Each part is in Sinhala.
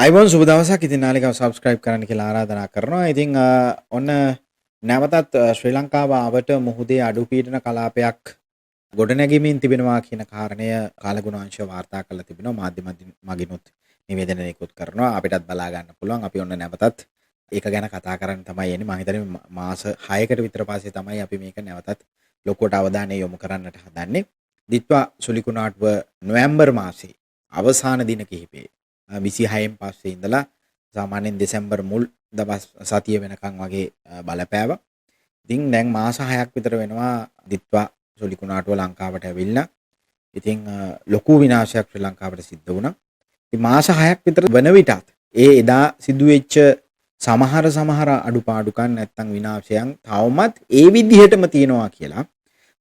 අයිබෝන් සුබ දවසක්. ඉතින් නාලිකාව සබස්ක්‍රයිබ් කරන්න කියලා ආරාධනා කරනවා. ඉතින් ඔන්න නැවතත් ශ්‍රී ලංකාව ආවට මුහුදේ අඩුපීඩන කලාපයක් ගොඩනැගෙමින් තිබෙනවා කියන කාරණය කාලගුණාංශය වාර්තා කරලා තිබෙනවා. මාධ්‍ය මගිනුත් නිවේදනයකුත් කරනවා. අපිටත් බලා ගන්න පුළුවන්. අපි ඔන්න නැවතත් ඒක ගැන කතා කරන්න තමයි එන්නේ. මම හිතන්නේ මාස 6කට විතර පස්සේ තමයි අපි මේක නැවතත් ලොකුවට අවධානය යොමු කරන්නට හදන්නේ. දිත්වා සුලිකුණාටුව නොවැම්බර් මාසයේ අවසාන දින කිහිපේ 26න් පස්සේ ඉඳලා සාමාන්‍යයෙන් දෙසැම්බර් මුල් දවස් සතිය වෙනකන් වගේ බලපෑවා. ඉතින් දැන් මාස 6ක් විතර වෙනවා දිත්වා සුලිකුණාටුව ලංකාවට ඇවිල්ලා. ඉතින් ලොකු විනාශයක් ශ්‍රී ලංකාවට සිද්ධ වුණා. ඉතින් මාස 6ක් විතර වන විටත් එදා සිදුවෙච්ච සමහර අඩුපාඩුකම් නැත්තම් විනාශයන් තවමත් ඒ විදිහටම තියෙනවා කියලා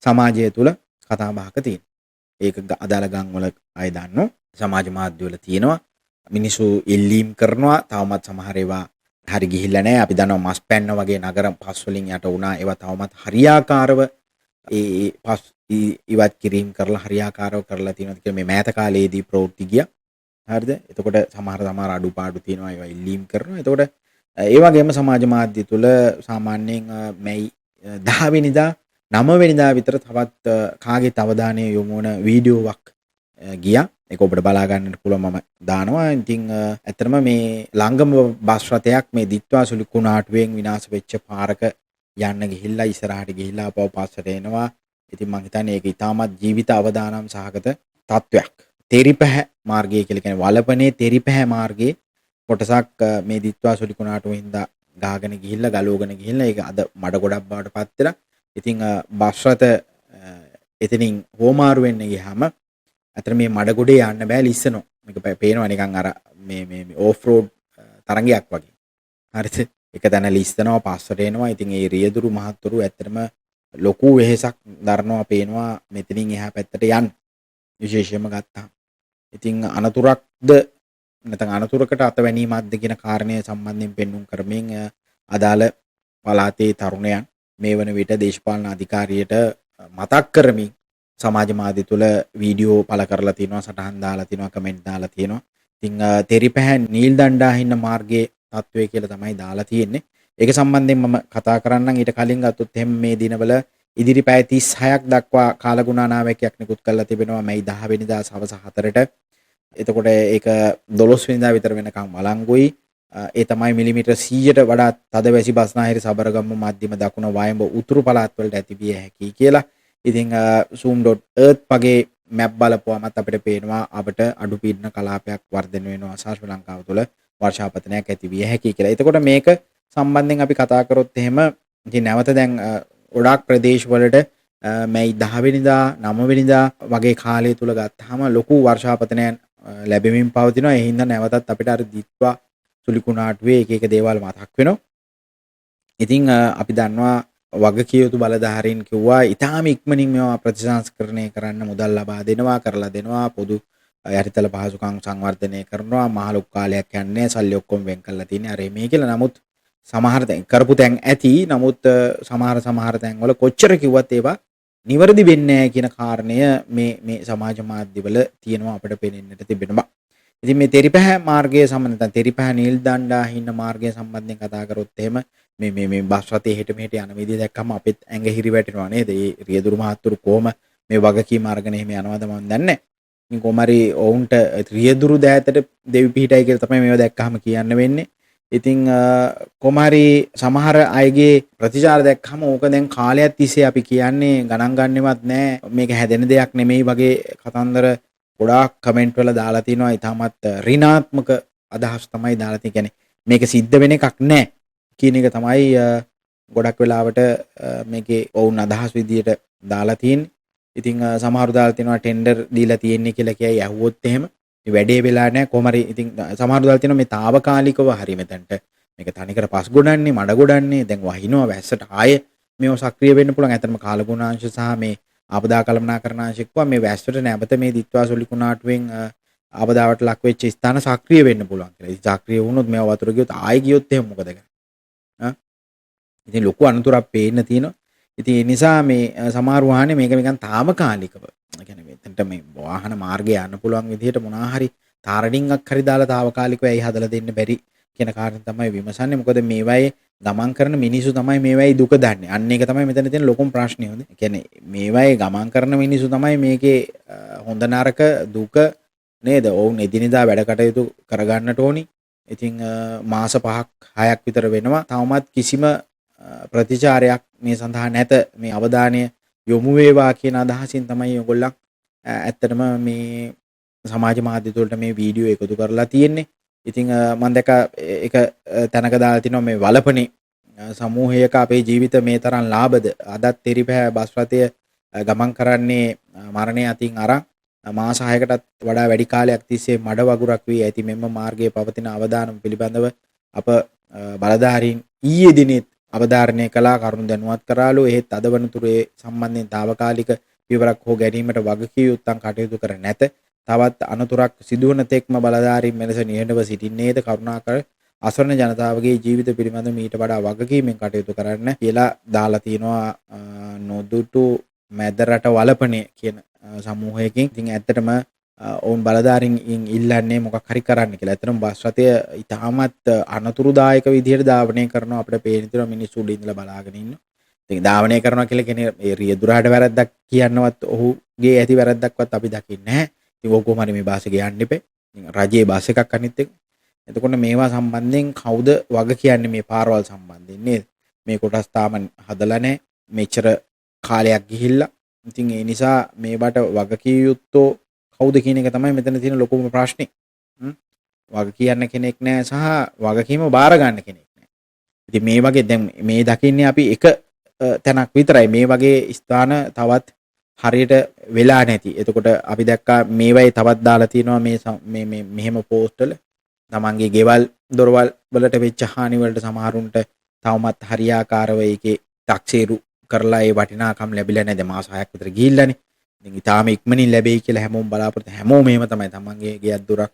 සමාජය තුල කතා බහක තියෙනවා. ඒක අදාළ ගම් වල අය දන්නවා. සමාජ මාධ්‍ය වල තියෙනවා. මිනිස්සු එල්ලීම් කරනවා. තවමත් සමහර ඒවා හරි ගිහිල්ලා නැහැ. අපි දන්නවා මස් පැන්න වගේ නගර පස් වලින් යට වුණා. ඒවා තවමත් හරියාකාරව ඒ පස් ඉවත් කිරීම කරලා හරියාකාරව කරලා තියෙනවා කියලා මේ මෑත කාලයේදී ප්‍රවෘත්ති ගියා. හරිද? එතකොට සමහර අඩුපාඩු තියෙනවා. ඒවා එල්ලීම් කරනවා. එතකොට ඒ වගේම සමාජ මාධ්‍ය තුල සාමාන්‍යයෙන් මැයි 10 වෙනිදා 9 වෙනිදා විතර තවත් කාගේත් අවධානය යොමු වන වීඩියෝවක් ගියා. ඒක ඔබට බලා ගන්නට පුළුවන් මම දානවා. ඉතින් ඇත්තටම මේ ළඟම බස් රථයක් මේ දිත්වා සුලිකුණාටුවෙන් විනාශ වෙච්ච පාරක යන්න ගිහිල්ලා ඉස්සරහට ගිහිල්ලා ආපහු පස්සට එනවා. ඉතින් මම හිතන්නේ ඒක ඉතාමත් ජීවිත අවදානම් සහගත තත්වයක්. තෙරිපැහැ මාර්ගය කියලා කියන්නේ වලපනේ තෙරිපැහැ මාර්ගයේ කොටසක් මේ දිත්වා සුලිකුණාටුවෙන් හින්දා ගහගෙන ගිහිල්ලා ගලවගෙන ගිහිල්ලා ඒක අද මඩ ගොඩක් බවට පත් වෙලා. ඉතින් බස් රථ එතනින් හෝමාරු වෙන්න ගියාම අතර මේ මඩ ගොඩේ යන්න බෑ ලිස්සනවා. මේක පේනවා නිකන් අර මේ ඕෆ් රෝඩ් තරංගයක් වගේ. හරිද? එක තැන ලිස්සනවා පස්සට එනවා. ඉතින් ඒ රියදුරු මහත්තුරු ඇත්තටම ලොකු වෙහෙසක් දරනවා පේනවා මෙතනින් එහා පැත්තට යන්න. විශේෂයෙන්ම ගත්තාම. ඉතින් අනතුරක්ද නැත්නම් අනතුරකට අතවැණීමක්ද කියන කාරණය සම්බන්ධයෙන් පෙන්වුම් කරමින් අදාළ පළාතේ තරුණයන් මේ වන විට දේශපාලන අධිකාරියට මතක් කරමින් සමාජ මාධ්‍ය තුල වීඩියෝ පළ කරලා තියෙනවා, සටහන් දාලා තියෙනවා, කමෙන්ට් දාලා තියෙනවා. ඉතින් තෙරිපැහැ නීල් දණ්ඩාහින්න මාර්ගයේ තත්වය කියලා තමයි දාලා තියෙන්නේ. ඒක සම්බන්ධයෙන් මම කතා කරන්නම්. ඊට කලින් ගත්තොත් එහෙනම් මේ දිනවල ඉදිරි පැය 36ක් දක්වා කාලගුණා නායකයක් නිකුත් කරලා තිබෙනවා මැයි 10 වෙනිදා සවස් 4ට. එතකොට ඒක 12 වෙනිදා විතර වෙනකම් වළංගුයි. ඒ තමයි මිලිමීටර් 100ට වඩා තද වැසි බස්නාහිර සබරගමු මධ්‍යම දකුණ වයඹ උතුරු පළාත් වලට ඇතිවිය හැකියි කියලා. ඉතින් zoom.earth වගේ මැප් බලපුවමත් අපිට පේනවා අපිට අඩුපීඩන කලාපයක් වර්ධනය වෙනවා ශ්‍රී ලංකාව තුළ වර්ෂාපතනයක් ඇති විය හැකියි කියලා. එතකොට මේක සම්බන්ධයෙන් අපි කතා කරොත් එහෙම ඉතින් නැවත දැන් ගොඩාක් ප්‍රදේශ වලට මැයි 10 වෙනිදා 9 වෙනිදා වගේ කාලය තුල ගත්තාම ලොකු වර්ෂාපතනයන් ලැබෙමින් පවතිනවා. ඒ හින්දා නැවතත් අපිට අර දිත්වා සුලිකුණාටුවේ එක දේවල් මතක් වෙනවා. ඉතින් අපි දන්නවා වගකිය යුතු බලධාරීන් කිව්වා ඊටාම ඉක්මනින් මේවා ප්‍රතිසංස්කරණය කරන්න මුදල් ලබා දෙනවා කරලා දෙනවා පොදු යටිතල පහසුකම් සංවර්ධනය කරනවා මහලොකු කාලයක් යන්නේ සල්ලි ඔක්කොම වෙන් කරලා තියෙන්නේ අර මේ කියලා. නමුත් සමහර තැන් කරපු තැන් ඇති. නමුත් සමහර තැන් වල කොච්චර කිව්වත් ඒවා නිවැරදි වෙන්නේ නැහැ කියන කාරණය මේ සමාජ මාධ්‍යවල තියෙනවා අපිට පේනෙන්නට තිබෙනවා. ඉතින් මේ තෙරිපැහැ මාර්ගය සම්බන්ධයෙන් තෙරිපැහැ නීල් දණ්ඩාහින්න මාර්ගය සම්බන්ධයෙන් කතා කරොත් එහෙම මේ බස් රථයේ හෙට මෙහෙට යන විදිය දැක්කම අපිත් ඇඟ හිරි වැටෙනවා නේද? ඒ රියදුරු මහත්තුරු කොහම මේ වගකීම් අරගෙන එහෙම යනවද මම දන්නේ නැහැ. ඉතින් කොහමරි ඔවුන්ට රියදුරු දෑතට දෙවි පිහිටයි කියලා තමයි මේව දැක්කම කියන්න වෙන්නේ. ඉතින් කොහමරි සමහර අයගේ ප්‍රතිචාර දැක්කම ඕක දැන් කාලයක් තිස්සේ අපි කියන්නේ ගණන් ගන්නෙවත් නැහැ. මේක හැදෙන දෙයක් නෙමෙයි වගේ කතන්දර ගොඩාක් කමෙන්ට් වල දාලා තිනවා. ඊටමත් ඍණාත්මක අදහස් තමයි දාලා තියෙන්නේ. මේක සිද්ධ වෙන එකක් නෑ කියන එක තමයි ගොඩක් වෙලාවට මේකේ වුණ අදහස් විදියට දාලා තියෙන්නේ. ඉතින් සමහරව දාලා තිනවා ටෙන්ඩර් දීලා තියෙන්නේ කියලා කියයි ඇහුවොත් එහෙම මේ වැඩේ වෙලා නෑ කොහමරි. ඉතින් සමහරව දාලා තිනවා මේ తాවකාලිකව හරි මෙතනට මේක තනිකර පස් ගොඩන්නේ මඩ ගොඩන්නේ දැන් වහිනවා වැස්සට ආයේ මේව සක්‍රිය වෙන්න පුළුවන්. ඇත්තටම කාලගුණාංශ සහ මේ ආපදා කළමනාකරණාංශිකව මේ වැස්සට නැවත මේ දිත්වා සුලිකුණාටුවෙන් ආපදාවට ලක් වෙච්ච ස්ථාන සක්‍රිය වෙන්න පුළුවන් කියලා. ඉතින් සක්‍රිය වුණොත් මේව වතුර ගියොත් ආයෙ ගියොත් එහෙම මොකද කරන්නේ? ඉතින් ලොකු අනතුරක් පේන්න තියෙනවා. ඉතින් ඒ නිසා මේ සමහර වාහනේ මේක නිකන් తాමකාලිකව. ඒ කියන්නේ මෙතනට මේ වාහන මාර්ගය යන්න පුළුවන් විදිහට මොනවා හරි තාරණින්ක් හරි දාලා తాවකාලිකව ඇයි හදලා දෙන්න බැරි කියන කාරණේ තමයි විමසන්නේ. මොකද මේවයේ ගමන් කරන මිනිස්සු තමයි මේවයේ දුක දන්නේ. අන්න ඒක තමයි මෙතන තියෙන ලොකුම ප්‍රශ්නේ. හොඳ. ඒ කියන්නේ මේවයේ ගමන් කරන මිනිස්සු තමයි මේකේ හොඳ නරක දුක නේද? ඔවුන් එදිනෙදා වැඩ කටයුතු කරගන්නට ඕනි. ඉතින් මාස 5ක් 6ක් විතර වෙනවා. තවමත් කිසිම ප්‍රතිචාරයක් මේ සඳහා නැත. මේ අවධානය යොමු වේවා කියන අදහසින් තමයි ඔයගොල්ලන් ඇත්තටම මේ සමාජ මාධ්‍ය තුළට මේ වීඩියෝ එකතු කරලා තියෙන්නේ. ඉතින් මම දැක එක තැනක දාලා තිනවා මේ වලපනේ සමූහයක අපේ ජීවිත මේ තරම් ලාභද අදත් තෙරිපෑ බස් රථය ගමන් කරන්නේ මරණය අතින් අරන් මාස 6කටත් වඩා වැඩි කාලයක් තිස්සේ මඩ වගුරක් වී ඇති මෙම මාර්ගයේ පවතින අවදානම් පිළිබඳව අප බලධාරීන් ඊයේ දිනෙත් අවධාරණය කළා කරුණු දැනුවත් කරාලු. එහෙත් අද වනතුරු ඒ සම්බන්ධයෙන් తాවකාලික විවරක් හෝ ගැනීමට වගකීම් යුත්තන් කටයුතු කර නැත. තවත් අනතුරක් සිදුවන තෙක්ම බලධාරීන් මෙලෙස නිහඬව සිටින්නේද කරුණාකර අසරණ ජනතාවගේ ජීවිත පිළිබඳ මීට වඩා වගකීමෙන් කටයුතු කරන්න කියලා දාලා තියෙනවා නොදුටු මැදරට වලපනේ කියන සමූහයකින්. ඉතින් ඇත්තටම ඔවුන් බලධාරීන් ඉල්ලන්නේ මොකක් හරි කරන්න කියලා. ඇත්තටම බස් රථය ඉතාමත් අනතුරුදායක විදිහට ධාවනය කරනවා. අපිට පේන තියෙනවා මිනිස්සු උඩ ඉඳලා බලාගෙන ඉන්නවා. ඉතින් ධාවනය කරනවා කියලා කියන්නේ ඒ රියදුරාට වැරද්දක් කියන්නවත් ඔහුගේ ඇති වැරද්දක්වත් අපි දකින්නේ නැහැ. ඉතින් ඕක කොහමද මේ බස් එක යන්න එපේ. ඉතින් රජයේ බස් එකක් අනිත් එක. එතකොට මේවා සම්බන්ධයෙන් කවුද වග කියන්නේ මේ පාරවල් සම්බන්ධයෙන් නේද? මේ කොටස් තාම හදලා නැහැ. මෙච්චර කාලයක් ගිහිල්ලා. ඉතින් ඒ නිසා මේවට වගකිය යුත්තෝ කවුද කියන එක තමයි මෙතන තියෙන ලොකුම ප්‍රශ්නේ. වග කියන්න කෙනෙක් නැහැ සහ වගකීම බාර ගන්න කෙනෙක් නැහැ. ඉතින් මේ වගේ දැන් මේ දකින්නේ අපි එක තැනක් විතරයි. මේ වගේ ස්ථාන තවත් හරියට වෙලා නැති. එතකොට අපි දැක්කා මේවයි තවත් දාලා තියෙනවා මේ මෙහෙම පෝස්ට් වල තමන්ගේ ගෙවල් දොරවල් වලට වෙච්ච හානි වලට සමහරුන්ට තවමත් හරියාකාරව ඒකේ 탁සීරු කරලා ඒ වටිනාකම් ලැබිලා නැද මාස 6ක් විතර ගිහිල්ලානේ. ඉතින් ඊටාම ඉක්මනින් ලැබෙයි කියලා හැමෝම බලාපොරොත්තු හැමෝම එහෙම තමයි තමන්ගේ ගෙයක් දොරක්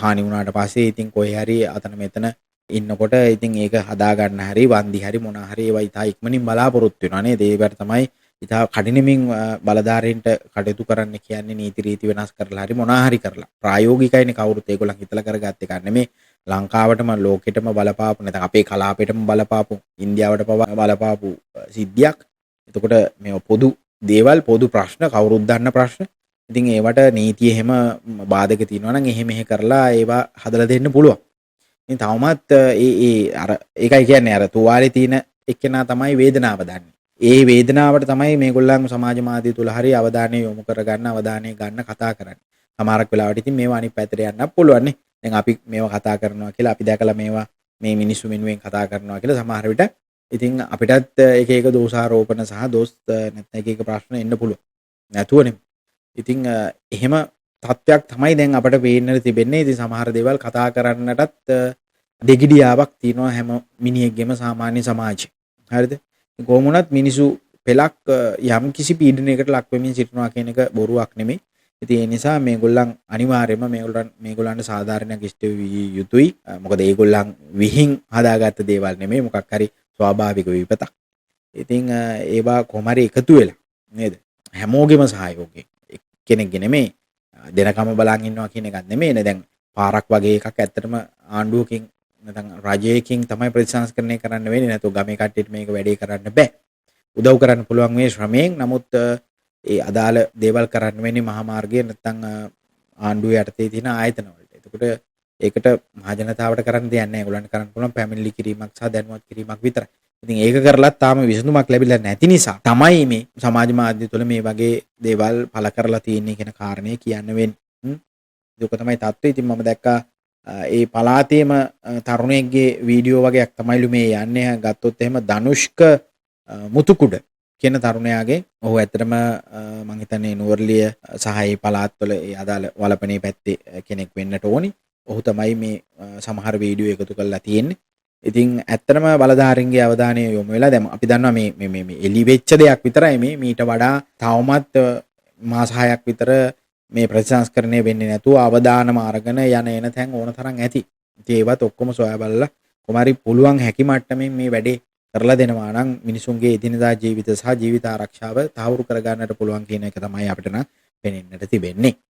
හානි වුණාට පස්සේ ඉතින් කොහේ හරි අතන මෙතන ඉන්නකොට ඉතින් ඒක හදා ගන්න හරි වන්දි හරි මොනවා හරි ඒවා ඉතා ඉක්මනින් බලාපොරොත්තු වෙනවා නේද? ඒකට තමයි ඉතා කඩිනමින් බලධාරීන්ට කටයුතු කරන්න කියන්නේ නීති රීති වෙනස් කරලා හරි මොනවා හරි කරලා. ප්‍රායෝගිකයිනේ කවුරුත් ඒගොල්ලන් හිතලා කරගත්ත එක නෙමෙයි. ලංකාවටම ලෝකෙටම බලපාපු නැත්නම් අපේ කලාපෙටම බලපාපු ඉන්දියාවට පවා බලපාපු සිද්ධියක්. එතකොට මේ පොදු දේවල් පොදු ප්‍රශ්න කවුරුත් දන්න ප්‍රශ්න. ඉතින් ඒවට නීතිය එහෙම බාධක තියෙනවා නම් එහෙම කරලා ඒවා හදලා දෙන්න පුළුවන්. ඉතින් තවමත් අර ඒකයි කියන්නේ අර තුවාලේ තියෙන එක්කෙනා තමයි වේදනාව දන්නේ. ඒ වේදනාවට තමයි මේගොල්ලන් සමාජ මාධ්‍ය තුල හරි අවධානය යොමු කරගන්න අවධානය ගන්න කතා කරන්නේ. සමහරක් වෙලාවට ඉතින් මේවා අනිත් පැත්තට යන්නත් පුළුවන් නේ. දැන් අපි මේවා කතා කරනවා කියලා අපි දැකලා මේවා මේ මිනිස්සු වෙනුවෙන් කතා කරනවා කියලා සමහර විට ඉතින් අපිටත් එක එක දෝෂාරෝපණ සහ දොස් නැත්නම් එක එක ප්‍රශ්න එන්න පුළුවන්. නැතුවනේ. ඉතින් එහෙම තත්ත්වයක් තමයි දැන් අපිට පේන්න තිබෙන්නේ. ඉතින් සමහර දේවල් කතා කරන්නටත් දෙගිඩියාවක් තියෙනවා හැම මිනිහෙක්ගේම සාමාන්‍ය සමාජයේ. හරිද? කොහොම වුණත් මිනිසු පෙලක් යම් කිසි පීඩනයකට ලක් වෙමින් සිටිනවා කියන එක බොරුවක් නෙමෙයි. ඉතින් ඒ නිසා මේගොල්ලන් අනිවාර්යයෙන්ම මේගොල්ලන්ට සාධාරණයක් ඉෂ්ට විය යුතුයි. මොකද ඒගොල්ලන් විහිං හදාගත්ත දේවල් නෙමෙයි මොකක් හරි ස්වාභාවික විපතක්. ඉතින් ඒවා කොහොම හරි එකතු වෙලා නේද? හැමෝගෙම සහයෝගයෙන් කෙනෙක්ගේ නෙමෙයි දෙනකම බලන් ඉන්නවා කියන එකක් නෙමෙයි නේ. දැන් පාරක් වගේ එකක් ඇත්තටම ආණ්ඩුවකින් නැත්නම් රජයකින් තමයි ප්‍රතිසංස්කරණය කරන්න වෙන්නේ. නැතු ගමේ කට්ටියට මේක වැඩේ කරන්න බෑ. උදව් කරන්න පුළුවන් මේ ශ්‍රමයෙන්. නමුත් ඒ අදාළ දේවල් කරන්න වෙන්නේ මහා මාර්ගයේ නැත්නම් ආණ්ඩුවේ යටතේ තියෙන ආයතන වලට. එතකොට ඒකට මහ ජනතාවට කරන්න දෙයක් නැහැ. ඒගොල්ලන්ට කරන්න පුළුවන් පැමිණිලි කිරීමක් සහ දැනුවත් කිරීමක් විතරයි. ඉතින් ඒක කරලත් තාම විසඳුමක් ලැබිලා නැති නිසා තමයි මේ සමාජ මාධ්‍ය තුළ මේ වගේ දේවල් පළ කරලා තියෙන්නේ කියන කාරණේ කියන්න වෙන්නේ. ඒක තමයි තත්ත්වය. ඉතින් මම දැක්කා ඒ පලාතේම තරුණයෙක්ගේ වීඩියෝ වගේක් තමයිලු මේ යන්නේ. ගත්තොත් එහෙම ධනුෂ්ක මුතුකුඩ කියන තරුණයාගේ ඔහු ඇත්තටම මම හිතන්නේ නුවරලිය සහ ඒ පළාත්වල ඒ අදාළ වලපනේ පැත්තේ කෙනෙක් වෙන්නට ඕනි. ඔහු තමයි මේ සමහර වීඩියෝ එකතු කරලා තියෙන්නේ. ඉතින් ඇත්තටම බලධාරීන්ගේ අවධානය යොමු වෙලා දැන් අපි දන්නවා මේ එලි වෙච්ච දෙයක් විතරයි මේ. මීට වඩා තවමත් මාස 6ක් විතර මේ ප්‍රතිසංස්කරණය වෙන්නේ නැතුව අවදානම අරගෙන යන එන තැන් ඕන තරම් ඇති. ඉතින් ඒවත් ඔක්කොම සොයා බලලා කොමාරි පුළුවන් හැකි මට්ටමින් මේ වැඩේ කරලා දෙනවා නම් මිනිසුන්ගේ එදිනදා ජීවිත සහ ජීවිත ආරක්ෂාව තහවුරු කර ගන්නට පුළුවන් කියන එක තමයි අපිට නම් පෙනෙන්නට තිබෙන්නේ.